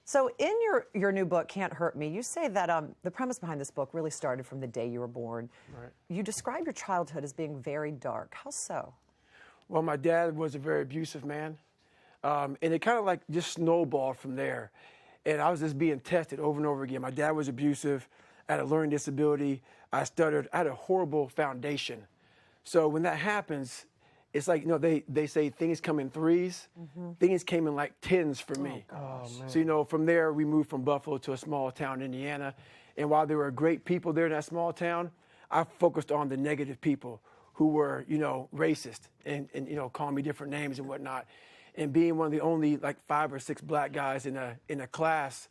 So in your new book, Can't Hurt Me, you say that the premise behind this book really started from the day you were born. Right. You describe your childhood as being very dark. How so? Well, my dad was a very abusive man, and it kind of like just snowballed from there. And I was just being tested over and over again. My dad was abusive. I had a learning disability. I stuttered. I had a horrible foundation. So when that happens, it's like, you know, they say things come in threes. Things came in like tens for me. Oh, man. So, you know, from there, we moved from Buffalo to a small town in Indiana. And while there were great people there in that small town, I focused on the negative people who were, you know, racist and you know, calling me different names and whatnot. And being one of the only like 5 or 6 black guys in a class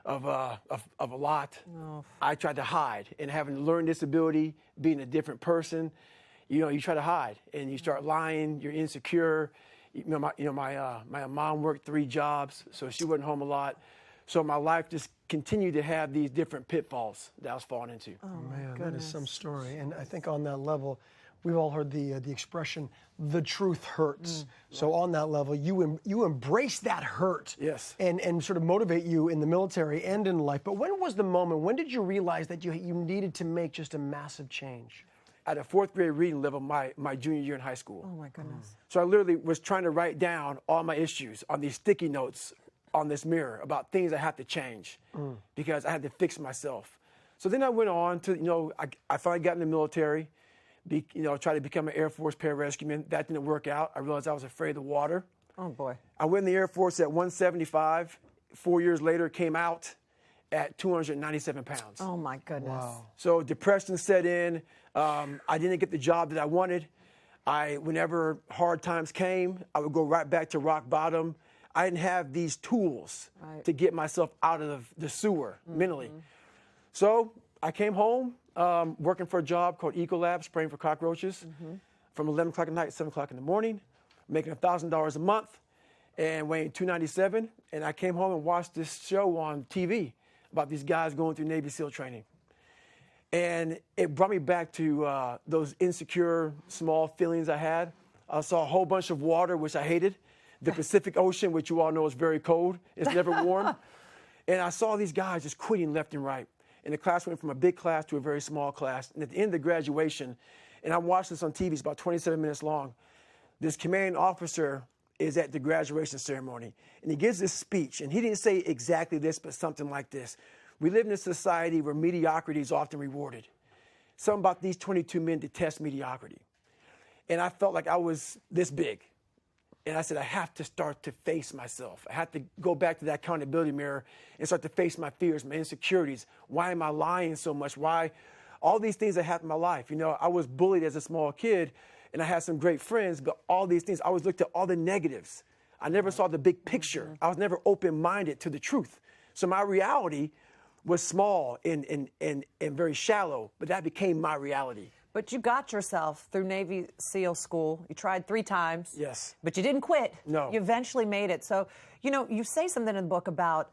of a lot, I tried to hide. And having a learning disability, being a different person, you know, you try to hide and you start lying. You're insecure. My mom worked 3 jobs, so she wasn't home a lot. So my life just continued to have these different pitfalls that I was falling into. Oh, man, that is some story. And I think on that level, we've all heard the expression, the truth hurts. So on that level, you embrace that hurt. Yes. And sort of motivate you in the military and in life. But when was the moment, when did you realize that you needed to make just a massive change? At a 4th grade reading level my junior year in high school. Oh, my goodness. So I literally was trying to write down all my issues on these sticky notes on this mirror about things I had to change because I had to fix myself. So then I went on to, you know, I finally got in the military, tried to become an Air Force pararescueman. That didn't work out. I realized I was afraid of the water. Oh, boy. I went in the Air Force at 175. 4 years later, came out at 297 pounds. Oh, my goodness. Wow. So depression set in. I didn't get the job that I wanted. Whenever hard times came, I would go right back to rock bottom. I didn't have these tools to get myself out of the sewer mentally. So I came home working for a job called Ecolab, spraying for cockroaches from 11 o'clock at night, 7 o'clock in the morning, making $1,000 a month and weighing 297. And I came home and watched this show on TV about these guys going through Navy SEAL training. And it brought me back to those insecure, small feelings I had. I saw a whole bunch of water, which I hated. The Pacific Ocean, which you all know is very cold. It's never warm. And I saw these guys just quitting left and right. And the class went from a big class to a very small class. And at the end of the graduation, and I watched this on TV, it's about 27 minutes long, this commanding officer is at the graduation ceremony. And he gives this speech. And he didn't say exactly this, but something like this. We live in a society where mediocrity is often rewarded. Something about these 22 men detest mediocrity. And I felt like I was this big. And I said, I have to start to face myself. I have to go back to that accountability mirror and start to face my fears, my insecurities. Why am I lying so much? Why? All these things that happened in my life. You know, I was bullied as a small kid, and I had some great friends, but all these things, I always looked at all the negatives. I never saw the big picture. I was never open-minded to the truth. So my reality was small and very shallow, but that became my reality. But you got yourself through Navy SEAL school. You tried 3 times. Yes. But you didn't quit. No. You eventually made it. So, you know, you say something in the book about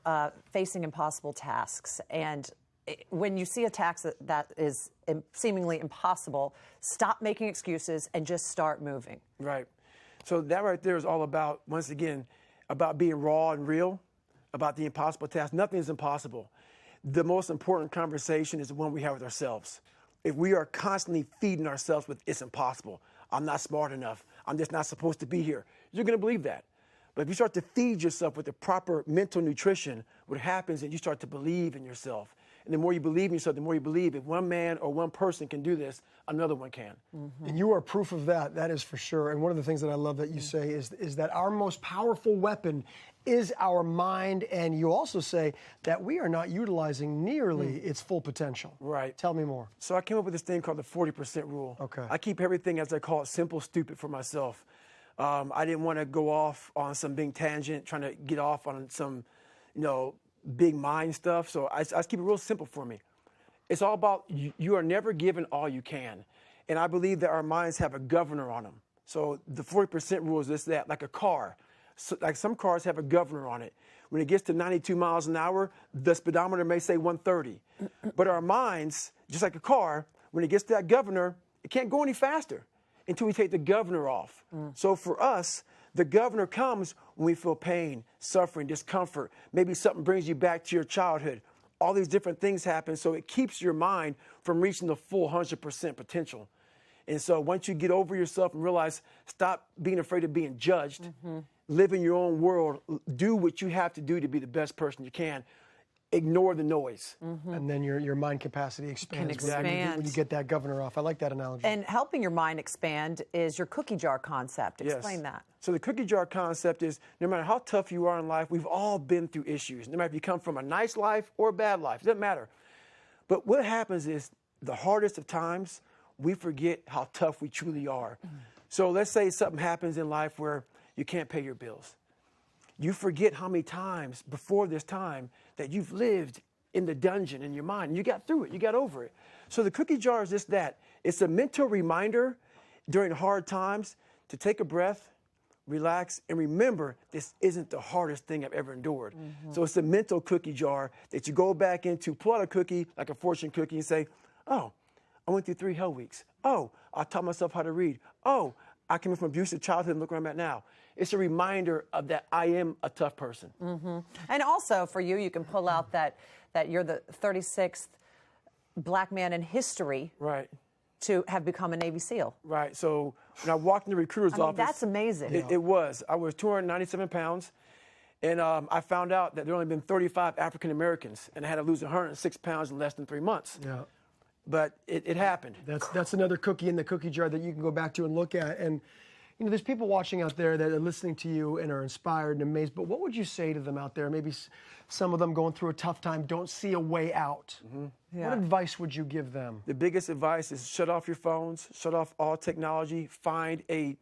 facing impossible tasks. And when you see a task that is seemingly impossible, stop making excuses and just start moving. Right. So that right there is all about, once again, about being raw and real, about the impossible task. Nothing is impossible. The most important conversation is the one we have with ourselves. If we are constantly feeding ourselves with, it's impossible, I'm not smart enough, I'm just not supposed to be here, you're going to believe that. But if you start to feed yourself with the proper mental nutrition, what happens is you start to believe in yourself. And the more you believe in yourself, the more you believe if one man or one person can do this, another one can. And you are proof of that, that is for sure. And one of the things that I love that you say is that our most powerful weapon is our mind. And you also say that we are not utilizing nearly its full potential. Right. Tell me more. So I came up with this thing called the 40% rule. Okay. I keep everything, as I call it, simple, stupid for myself. I didn't want to go off on some big tangent, trying to get off on some, you know, big mind stuff. So I keep it real simple for me. It's all about you are never given all you can. And I believe that our minds have a governor on them. So the 40% rule is this, that, like a car. So, like some cars have a governor on it. When it gets to 92 miles an hour, the speedometer may say 130. But our minds, just like a car, when it gets to that governor, it can't go any faster until we take the governor off. So for us, The governor comes when we feel pain, suffering, discomfort. Maybe something brings you back to your childhood. All these different things happen, so it keeps your mind from reaching the full 100% potential. And so once you get over yourself and realize, stop being afraid of being judged, live in your own world, do what you have to do to be the best person you can. Ignore the noise. And then your mind capacity expands when you get that governor off. I like that analogy. And helping your mind expand is your cookie jar concept. Explain Yes. that. So the cookie jar concept is no matter how tough you are in life, we've all been through issues. No matter if you come from a nice life or a bad life, it doesn't matter. But what happens is the hardest of times, we forget how tough we truly are. So let's say something happens in life where you can't pay your bills. You forget how many times before this time that you've lived in the dungeon in your mind. And you got through it. You got over it. So the cookie jar is just that. It's a mental reminder during hard times to take a breath, relax, and remember this isn't the hardest thing I've ever endured. So it's a mental cookie jar that you go back into, pull out a cookie, like a fortune cookie, and say, oh, I went through 3 hell weeks. Oh, I taught myself how to read. Oh, I came from abusive childhood and look where I'm at now. It's a reminder of that I am a tough person. And also for you, you can pull out that you're the 36th black man in history Right. to have become a Navy SEAL. Right. So when I walked in the recruiter's office. That's amazing. It was. I was 297 pounds. And I found out that there only been 35 African Americans. And I had to lose 106 pounds in less than 3 months. Yeah. But it happened. That's another cookie in the cookie jar that you can go back to and look at. And you know, there's people watching out there that are listening to you and are inspired and amazed. But what would you say to them out there? Maybe some of them going through a tough time, don't see a way out. What advice would you give them? The biggest advice is shut off your phones, shut off all technology, find a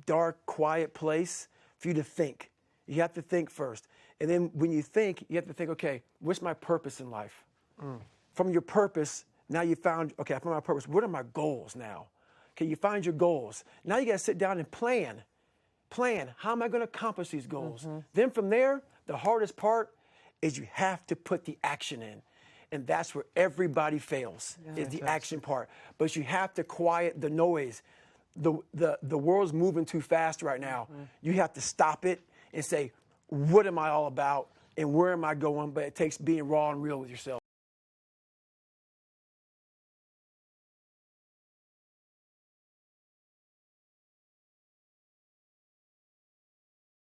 dark, quiet place for you to think. You have to think first. And then when you think, you have to think, okay, what's my purpose in life? From your purpose, now you found, okay, I found my purpose. What are my goals now? Okay, you find your goals. Now you got to sit down and plan. Plan, how am I going to accomplish these goals? Then from there, the hardest part is you have to put the action in. And that's where everybody fails, is the action part. But you have to quiet the noise. The world's moving too fast right now. You have to stop it and say, what am I all about and where am I going? But it takes being raw and real with yourself.